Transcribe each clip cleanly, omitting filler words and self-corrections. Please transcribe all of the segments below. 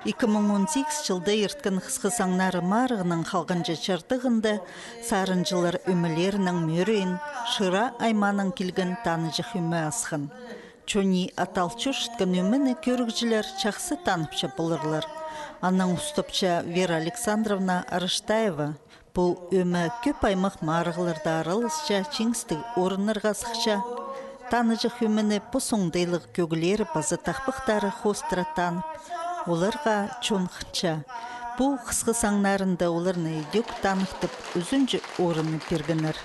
2018 жылда ерткен қысқы саңнары марығының қалғанча чартығында сарынжылар өмілерінің мөрейін шыра айманың келген таныжық үмі асқын. Чони аталчушткан өміні көргіжілер чақсы таныпша болырлар. Анның ұстыпча Вера Александровна Арыштаева бұл өмі көп аймақ марығыларда аралысча чеңістік орынырға сықша. Таныжық өміні бұсыңдайлық көгілері базы тақпықтары хостыра танып, оларға чонқыча. Бұл қысқы саңнарында оларны едек танықтып, үзінжі орыны бергінір.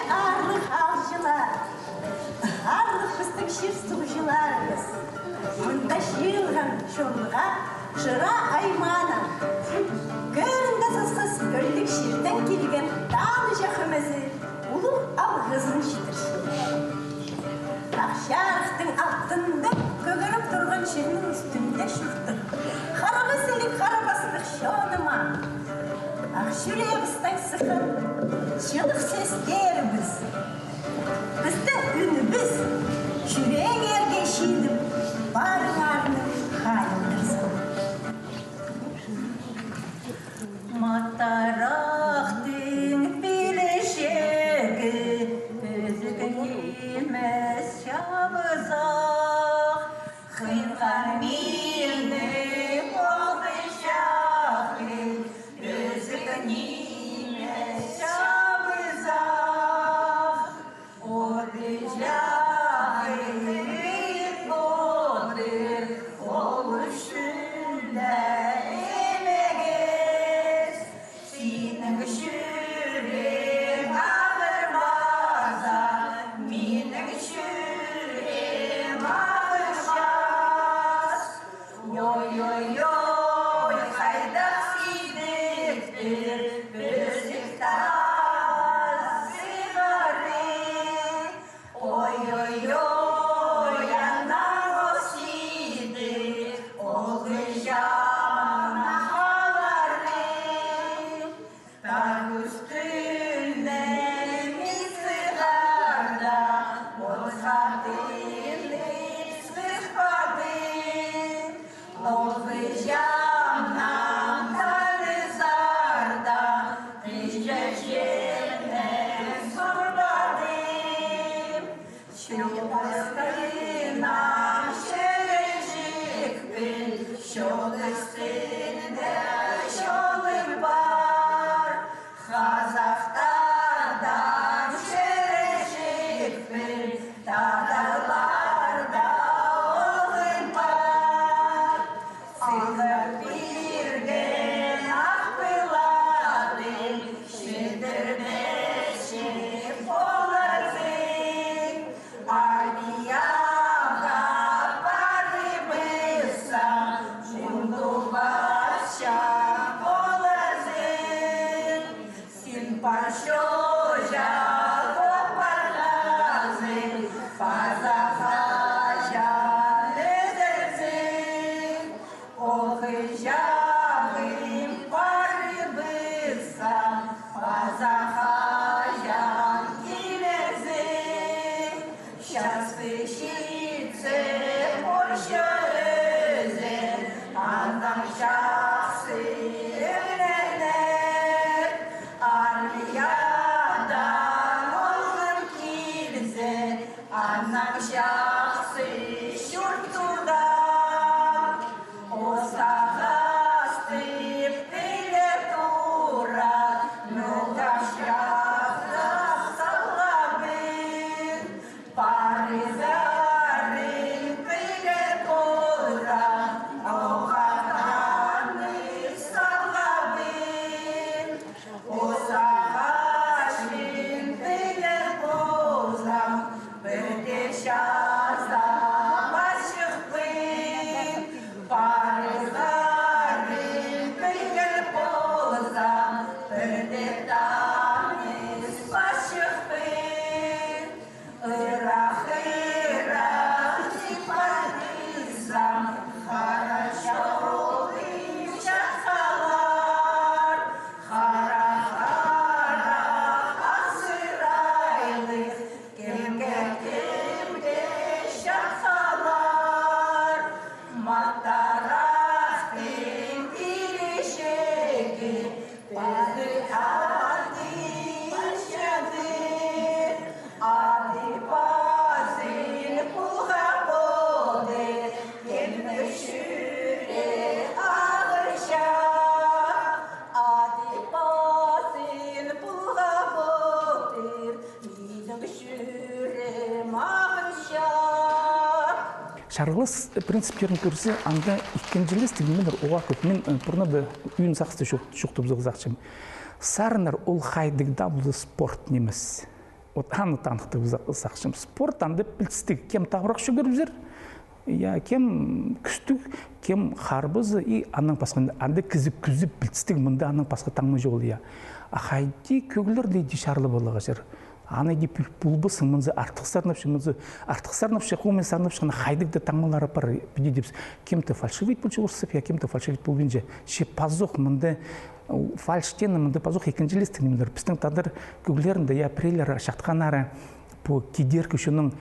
Арлық алжылар, арлық біздің шерстіғжыларымыз. Мұнда шиылған шоңға жыра аймана. Көрінді сызғыз көлдік шерден келген таныжық өмізі ұлы алғызын жетірші. Ақшарықтың алтында көгіріп тұрған шерінің үстінде шұрттық. Қарабы селік қарабасындық шоныма. Ақ жүрегістің сықын, жылық сестеріміз. Біздің үніміз жүрек ерге шейдіп, барыңарының қайындырсын. Матарақтың білешегі, өзігін емес жабызақ, қиынған мені болды жақы, өзігін емес жабызақ, оды жақы болды, ол үшін дә емегіз, сенің жүрек ағырмаза, менің жүрек ағыршас. Ой-ой-ой, қайдақ сейдіктір, өзік тасығыры. Ой-ой-ой, анау сейді, олғы жамана қалары. Тақ үстіне мен сығарда, бозғатыны сықпадым. Олғы жамнан танызарда, жежемнен сұрбадым. Шоғыстына шережікпін, шоқ үстінде шолым бар. Қазақтардан шережікпін, татарларда олым бар. Сыйлық берген ақ бұладың, шедірмеші боларсың. Армияға барыбызсаң, жындубасша боларсың. Сен пашожа топарғазың, базаға жан өдірсің. Олғы жағым барыбызсаң, базаға жан келерсің. Шаспы шитсе Польша өзен, андан жақсы өлерler. Армиядан олғым келсе, андан жақсы шұрттуда. Осағастып біле тұра, нұлдашрақта салғабын. Парызарын біле тұра, оғатаны салғабын. Осағашын біле тұзам, бірде шар шарғылыс принциптерін көрсе, анда иккенжелес тегімендер оға көп. Мен бұрына да үйін сақсты шоқты бұзығы зақшым. Сарынар ол хайдығда бұл спорт немес. Вот аны танықты бұзақшым. Спорт анда білістік. Кем тағырақ шүгіріп кем күстік, кем қарбызы, и анның пасқанда анда күзіп білістік, мұнда анның пасқа таңмы жоғыл. Ахайди көгілер дейді шарлы болыға жыр. Аны де бұлбысың, мұнзы артық сарнапшы, қомен сарнапшы, хайдықты таңмалары бар, бүді депсі. Кем-то фальшивит бұлчы ұрсып, кем-то фальшивит бұлбенже. Ше пазоқ, мұнды фальштен, мұнды пазоқ екенжелестігімдер. Біздің тадар көгілерінде, прейлер шақтқанары, по кедер күшінің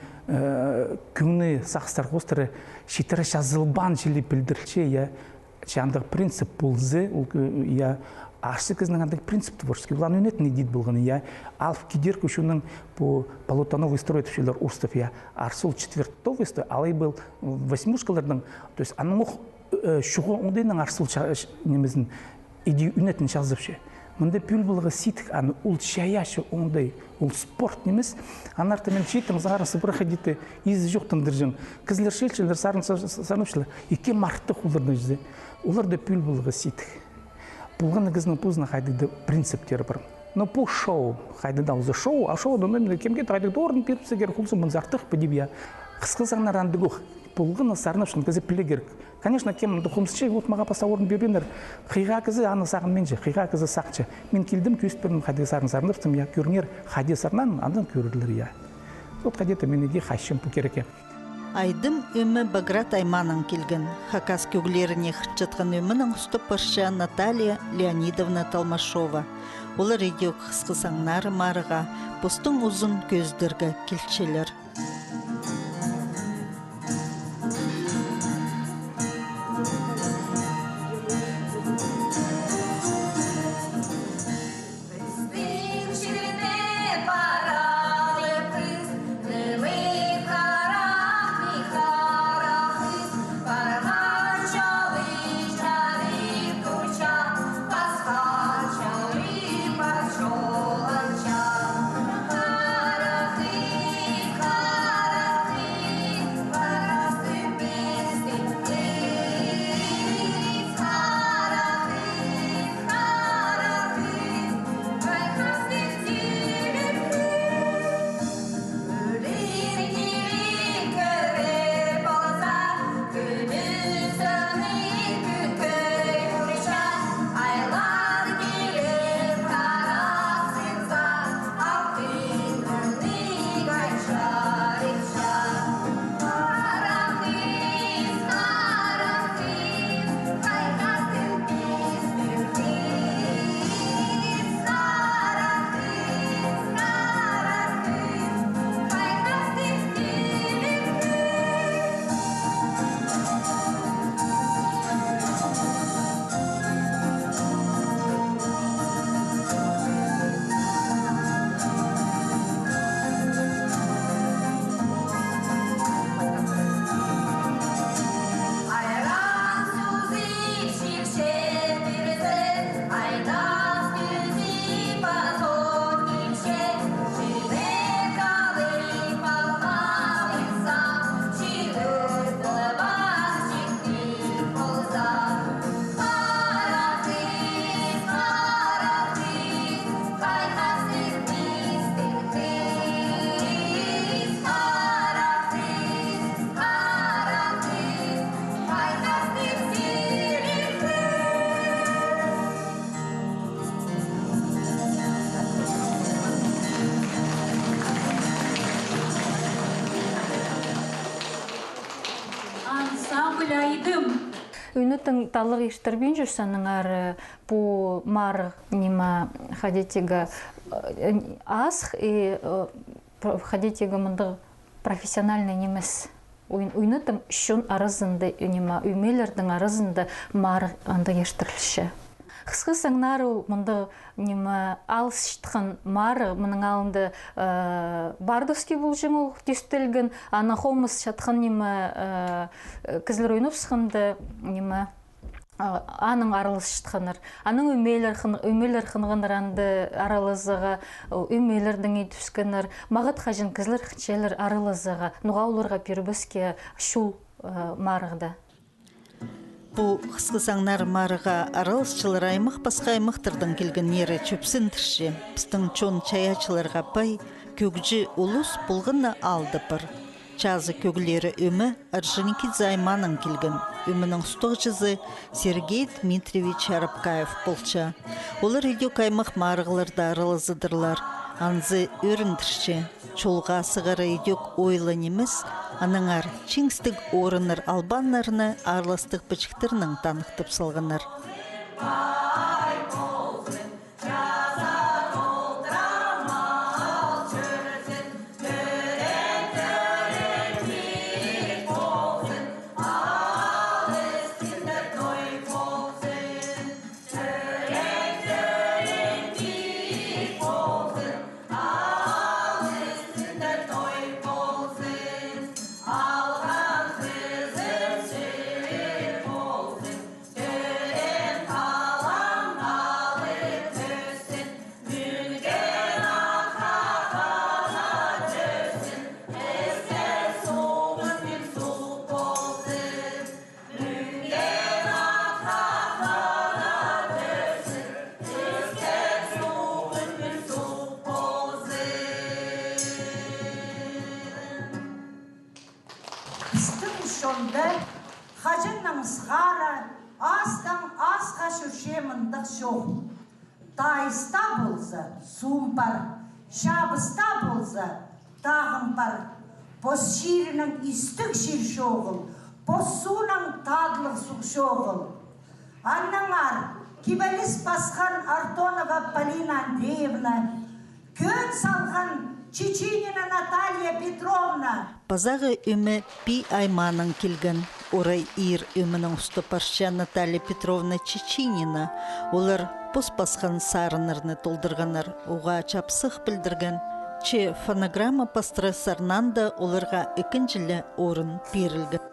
күңні сақстар қостыры шетірі жазылбан желі білдірче, жаңдық принцип бұлзы, аршы кізінің андық принцип творческий. Улан өнетін едет болғаны, алф кедер күшінің по полутоновый строй түшелер ұрстып, арсыл четвертовый строй, алай был восьмушкалардың, то есть аның шуғы оңдайның арсыл немізін идею үнетін жазыпшы. Мұнда пүл болығы ситік, аны ұл шаяшы оңдай, ұл спорт немес. Анарты мен шейтім, зағарын сыбырға дейті, езі жоқтыңдыр жың. Кізлер шелчілер, сарнапшылар, еке марты құлырды жүзі. Олар да пүл болығы ситік. Бұлғаны кізінің пұзына қайдыды принциптері бар. Но бұл шоу, қайдыда ұзы шоу, а шоу дұнды кемге қайдыды орын періпсі кер құлсы мұнзартық бідіп я. Қысқылсаңнар андығық, бұлғыны сарнапшылын кізі пілі керек. Конечно, кем дұқымсычы, вот маға паса орын бербендер. Қиға кізі аны сағын менші, қиға кізі сақчы. Мен келдім, көсіп бердім қайдығы сарнапсым, көрінер қайдығы сарнан, андан көрілдір. Вот қайдеті менеге қайшым бұл кереке. Айдым өмі Баграт Айманын келген. Хакас көгілеріне қытчатқан өмінің ұстыпыршы Наталья Леонидовна Талмашова. Олар радио қысқысаңнары марыға, бұстың ұзын көздерге келчелер. Үнітің талық ештірбен жүрсінің әрі бұл марық нема қадетегі асық и қадетегі мұнды профессиональный немес. Үнітің үшін арызынды, үймелердің арызынды марық анды ештірілші. Қысқы саңнар мұнды алыс шытқан мары, мұның алынды бардовский бұл жеңіл тестілген, ана қомыз шатқан кізлер ойнып сықынды аның арылыс шытқаныр. Аның өмелер қынғаныр анды арылызыға, өмелердің етіскенір, мағыт қажын кізлер қыншелер арылызыға, нұғауларға пербіске шул марыгда. Бу қысқысаңнар марыға аралысчылар аймақ басқа аймақтардан келген нері чөпсін тірші. Біздің чон чаячыларға пай көгжі улус бұлғына алды бір. Чазы көглері өмі Орджоникидзе Айманын келген. Өмінің ұстық жызы Сергей Дмитриевич Арапкаев болча. Олар үйдек аймақ марығыларда аралызыдырлар. Анзы өріндірші. Чолға сығары үйдек ойлы неміз, аныңар чиңстік орыныр албанларыны арластық бічіктерінің танықтып салғанар. Хажынның сғара, астан асқа шүршеміндік жоқ. Тайыста болса, суым бар, шабыста болса, тағым бар. Пос ширінің істік шир шоғыл, пос суының тадлық сұқ шоғыл. Анныңар, кибеліс басқан Артонова Полина Андреевна, көн салған Чеченина Наталья Петровна. Базағы өмі Пи Айманын келген. Орай ир өмінің ұсты парша Наталья Петровна Чеченина. Олар пос басқан сарынырны толдырғанар. Оға чапсық білдірген. Че фонограмма пастрасарнан да оларға екіншілі орын берілген.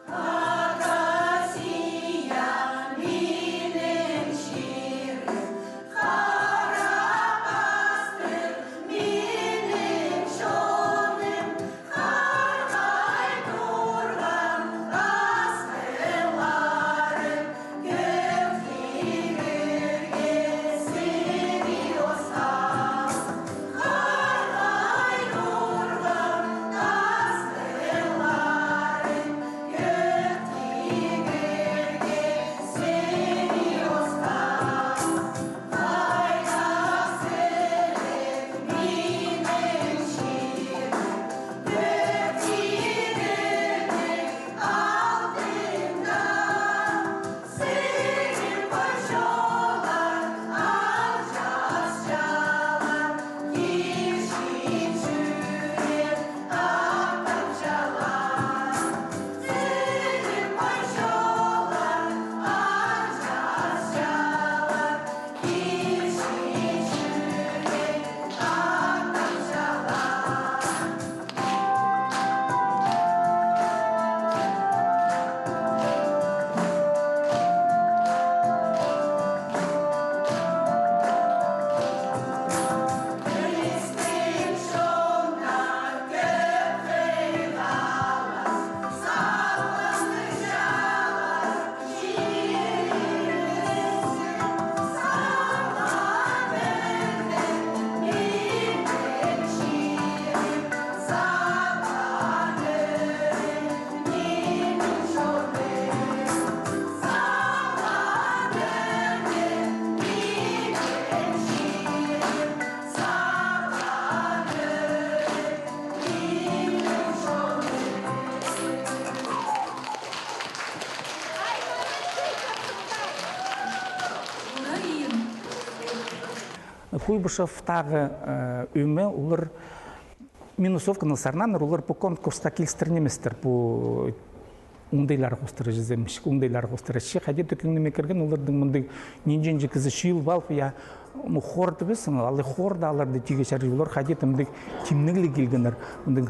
Куйбышев тағы өме олар минусовканы сарнаныр, олар по конкурста келістірнеместір, по уңдайлар қостыры жеземшік, уңдайлар қостыры ши, қадет өкіңнеме керген, олардың мұндай ненжен жекізі шүйіл балып, я хорды бесің, алы хорда аларды түйге шәрі, олар қадет мұндай тимнігілі келгенер, мұндай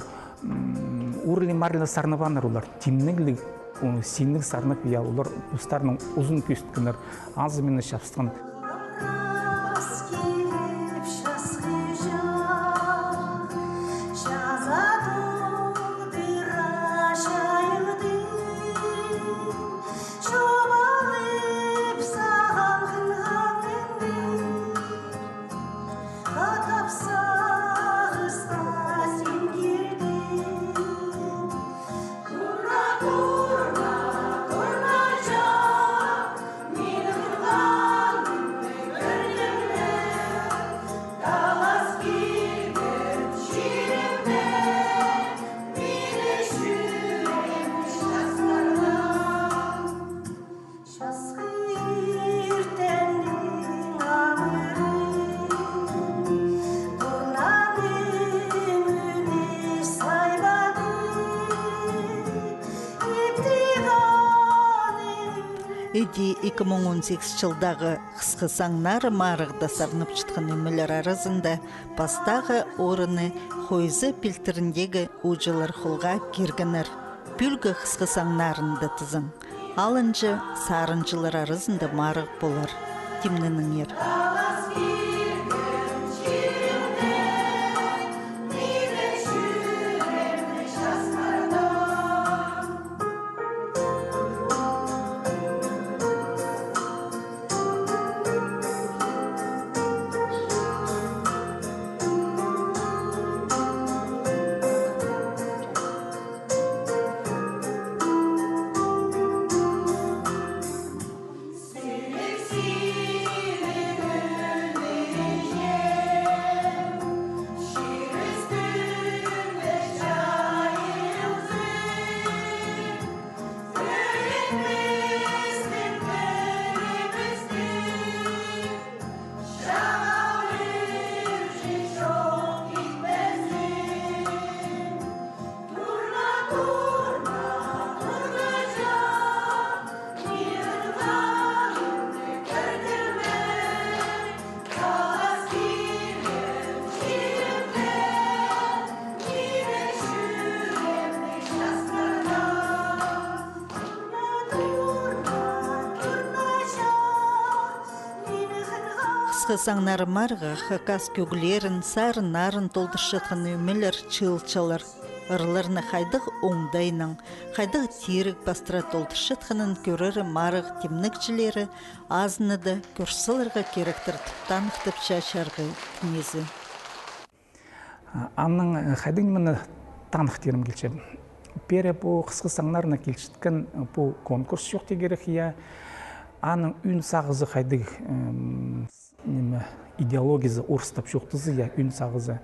урлы-марлы сарнываныр олар, тимнігілі сенлік сарнып, я олар ұстарының ұзын көсткенер, азы мені шапсытқан. Эди 2018 жылдағы қысқы саңнары марығда сарнып чытқан өмілер арасында бастағы орыны хойзы пілтіріндегі ұжылар құлға кергінір. Бүлгі қысқы саңнарында тызын. Алынжы сарынжылар арасында марық болар. Тимнінің ер. Саңнары марға хакас көгілерін, сарын нарын толдыршытқан өмілер чылчалар. Ырларны хайдық оңдайның, хайдық тирік бастыра толдыршытқанын көрері марық темнікчілері азыныды көрсілерға керектір тұқтанықтып шашарғы кнезі. Анның хайдың мұны танық терім келші. Пере бұл қысқы саңнарына келшіткен бұл конкурс жоқ дегерек я. Аның үн сағызы хайдық идеологизы орыстап жоқтызы я үн сағызы.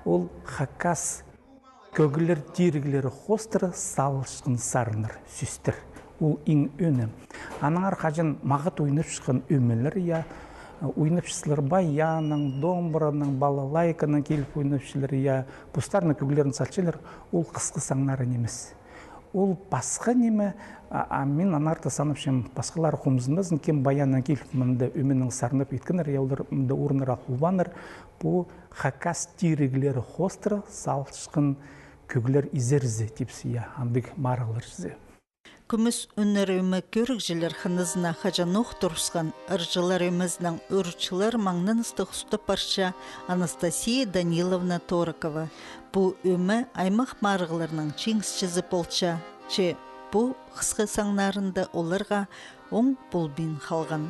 Ол хакас көгілер дерігілері хостыры салышқын сарыныр сүстір. Ол ең өні. Аның арқажын мағыт ойнып шыққан өмелер я ойнып шысылыр баяның, домбыраның, балалайканың келіп ойнып шылыр я бұстарының көгілерін салчылыр. Ол қысқы саңнары немес. Ол басқа неме, мен анарты саныпшым басқалар қомызындазын кем баянан келіп мұнда өменің сарынып еткінір, яулар мұнда орыныр ақылбаныр. Бұл хакас тирегілері хостыры, салшқын көгілер изерізі тепсі, андық марғылыр жізі. Күміс үнір өмі көрікжілер қынызына қажануқ тұрысқан ұржылар өмізінің үрчілер маңнын ыстық ұсты парша Анастасия Даниловна Торокова. Бұл өмі аймақ марғыларының чеңсчізі болча, че бұл қысқы саңнарында оларға оң бұлбин қалған.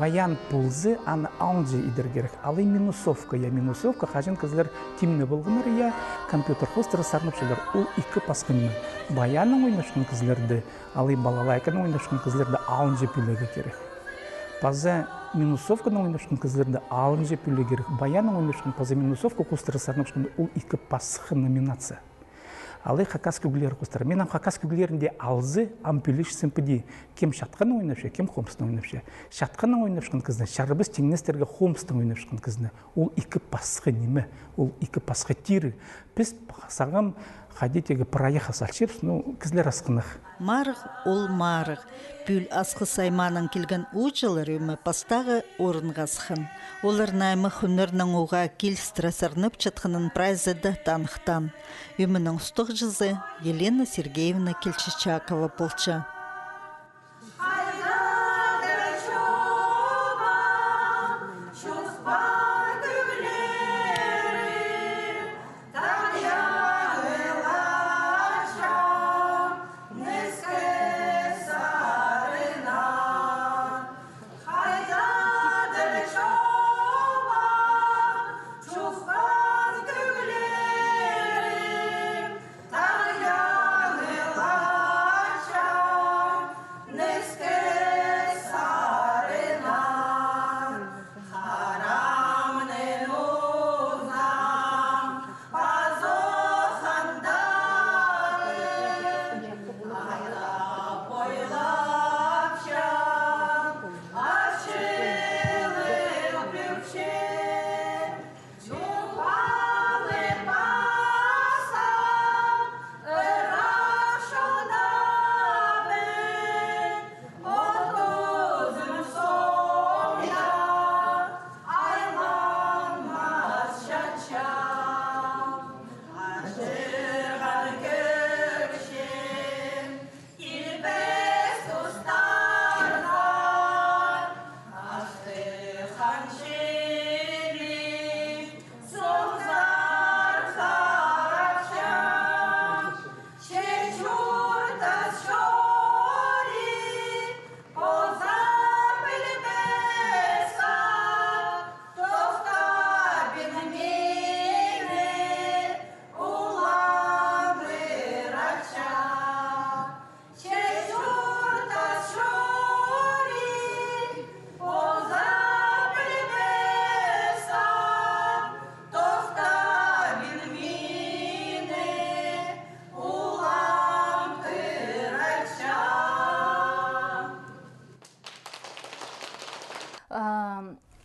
баян пулзы аны алжы идер керек. Алы минусовка, я минусовка, хажын кызлар тимне болғыныр, я компьютер хостері сарнапшылар. Ол икі пасқынны. Баянның ойнашқан кызларды, алы балалайканың ойнашқан кызларды алжы пүлігі керек. Паза минусовканың ойнашқан кызларды алжы пүлігі керек. Баянның ойнашқан паза минусовка хостері сарнапшылар. Ол икі пасқы номинация. Алы хакас күгілер қостар. Мен хакас күгілерінде алзы ампүліш сімпіді. Кем шатқаны ойнапшы, кем хомстың ойнапшы. Шатқаны ойнапшқан кызны, шарбыз теңнестерге хомстың ойнапшқан кызны. Ол икі пасқы неме, ол икі пасқы тирі. Біз сағам хадетеге проеха салшепс, кізлер асқынық. Марық ол марық. Бүл асқы сайманын келген ұчылыр өмі пастағы орынға сықын. Олар наймы хүнірнің оға кел стрессарнып чатқынын прайзыды танықтан. Өмінің ұстық жызы Елена Сергеевна Келчичакова болчы.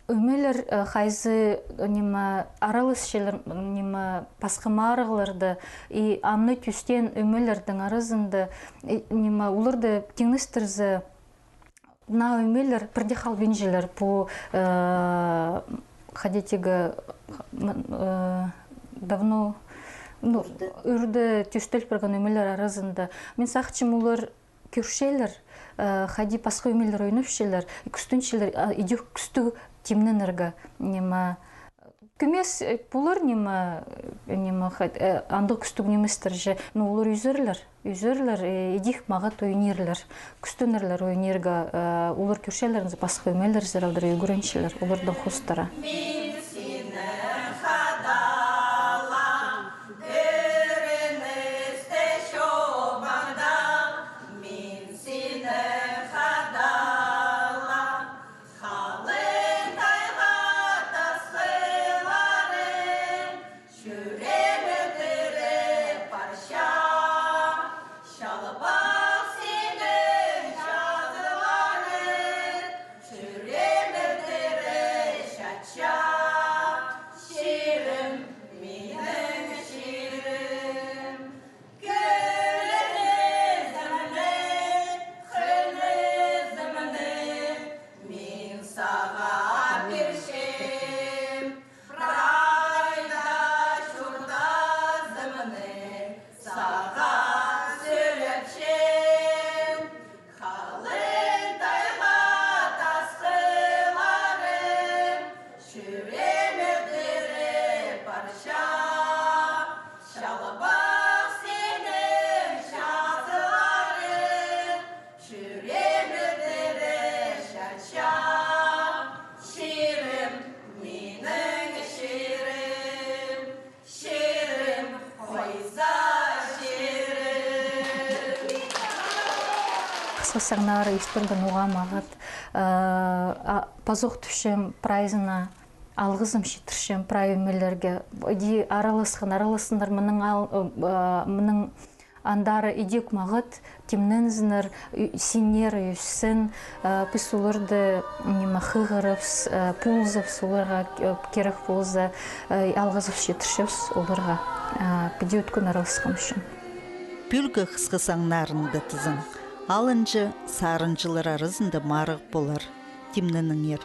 Өмелер хайзы аралыс шелер пасқымарығыларды и амны түстен өмелердің арызынды уларды теңістірзі на өмелер бірдехал бенжелер по ходетегі давно үрді түстел бірген өмелер арызынды. Мен сақчым улар көршелер, хади пасқы өмелер ойнышшелер, күстіншелер, идех күсті темненерге күмес бұлар андық күстік неместер же, олар үзерлер, едих мағат ойнерлер, күстінерлер ойнерге, олар көршелеріңіз пасқы өмелер зералдыр, үйгіріншелер, олардың хостара. Shall қысқы саңнары иштырган уғамағат, пазоқ түшем прайзына алғызым шетіршем прай өмелерге. Иди аралысындар мұның андары идек мағыт, темнензінер, синер үйсін, пүсулырды хығырывс, пулзывс, оларға керек пулзы, алғызып шетіршевс оларға піде өткін аралысқым үшін. Пүлгі қысқы саңнарында тізін. Алынжы сарынжылар арызында марық болар. Темненің ер.